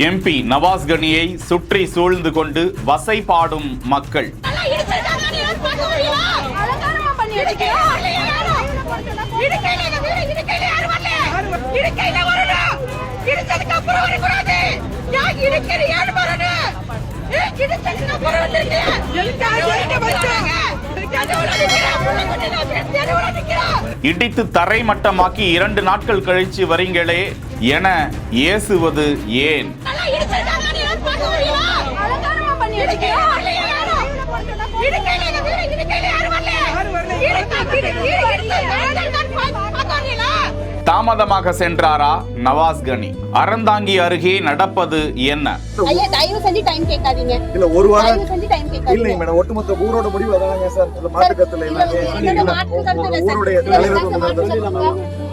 MP Nawaz கனியை சுற்றி சூழ்ந்து கொண்டு வசை பாடும் மக்கள். இடித்து தரைமட்டமாக்கி 2 நாட்கள் கழிச்சு வரீங்களே என ஏசுவது ஏன்? தாமதமாக சென்றாரா நவாஸ் கனி? அறந்தாங்கி அருகே நடப்பது என்ன? ஐயா தயவு செஞ்சு டைம் கேட்காதீங்க. இல்ல ஒரு வாரம் தயவு செஞ்சு டைம் கேட்காதீங்க. இல்ல மேடம், ஒட்டுமொத்த ஊரோட முடிவு அதானங்க சார். இல்ல மாற்று கருத்து இல்ல. ஊருடைய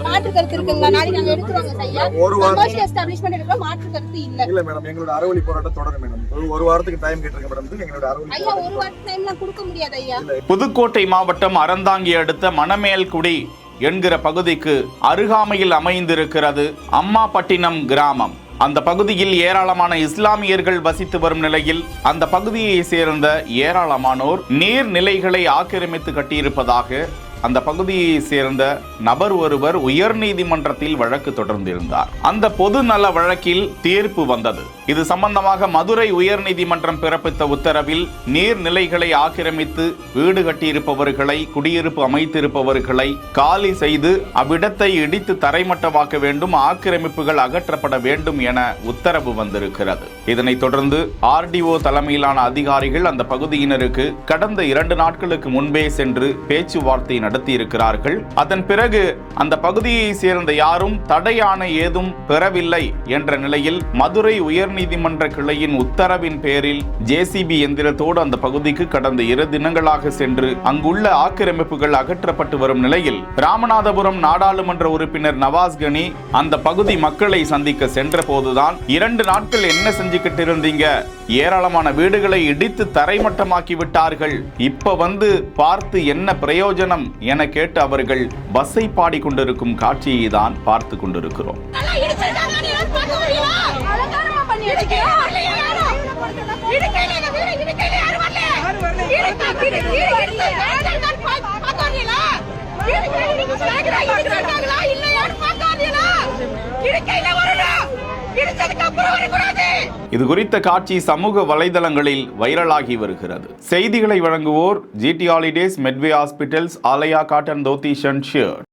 மாற்று கருத்து இருக்குங்க. நாளைக்கு நாங்க எடுத்துறோங்க ஐயா. ஒரு வாரம் கமர்ஷியல் எஸ்டாபிலிஷ்மென்ட் எடுக்க மாற்று கருத்து இல்ல. இல்ல மேடம், எங்களோட அறவழி போராட்டம் தொடரும் மேடம். ஒரு வாரத்துக்கு டைம் கேட்டிருக்கேன் மேடம். எங்களோட அறவழி ஐயா ஒரு வாரம் டைம்லாம் கொடுக்க முடியாது ஐயா. புதுக்கோட்டை மாவட்டம் அறந்தாங்கி அடுத்த மணமேல்குடி என்கிற பகுதிக்கு அருகாமையில் அமைந்திருக்கிறது அம்மாபட்டினம் கிராமம். அந்த பகுதியில் ஏராளமான இஸ்லாமியர்கள் வசித்து வரும் நிலையில் அந்த பகுதியை சேர்ந்த ஏராளமானோர் நீர்நிலைகளை ஆக்கிரமித்து கட்டியிருப்பதாக அந்த பகுதியை சேர்ந்த நபர் ஒருவர் உயர்நீதிமன்றத்தில் வழக்கு தொடர்ந்திருந்தார். அந்த பொது நல வழக்கில் தீர்ப்பு வந்தது. இது சம்பந்தமாக மதுரை உயர்நீதிமன்றம் பிறப்பித்த உத்தரவில் நீர்நிலைகளை ஆக்கிரமித்து வீடு கட்டியிருப்பவர்களை, குடியிருப்பு அமைத்திருப்பவர்களை காலி செய்து அவ்விடத்தை இடித்து தரைமட்டமாக்க வேண்டும், ஆக்கிரமிப்புகள் அகற்றப்பட வேண்டும் என உத்தரவு வந்திருக்கிறது. இதனைத் தொடர்ந்து ஆர்டிஓ தலைமையிலான அதிகாரிகள் அந்த பகுதியினருக்கு கடந்த 2 நாட்களுக்கு முன்பே சென்று பேச்சுவார்த்தை நடத்தியிருக்கிறார்கள். அதன் பிறகு அந்த பகுதியை சேர்ந்த யாரும் தடையாணை ஏதும் பெறவில்லை என்ற நிலையில் மதுரை உயர்நீதிமன்ற கிளையின் உத்தரவின் பேரில் ஜேசிபி எந்திரத்தோடு அந்த பகுதிக்கு கடந்த 2 தினங்களாக சென்று அங்குள்ள ஆக்கிரமிப்புகள் அகற்றப்பட்டு வரும் நிலையில் ராமநாதபுரம் நாடாளுமன்ற உறுப்பினர் நவாஸ் கனி அந்த பகுதி மக்களை சந்திக்க சென்ற போதுதான் 2 நாட்கள் என்ன செஞ்சுக்கிட்டு இருந்தீங்க, ஏராளமான வீடுகளை இடித்து தரைமட்டமாக்கி விட்டார்கள், இப்ப வந்து பார்த்து என்ன பிரயோஜனம் என கேட்டு அவர்கள் வசை பாடிக் கொண்டிருக்கும் காட்சியை தான் பார்த்து கொண்டிருக்கிறோம். இது குறித்த காட்சி சமூக வலைதளங்களில் வைரலாகி வருகிறது. செய்திகளை வழங்குவோர் GT holidays, Medway hospitals, Alaya cotton dhoti shirt.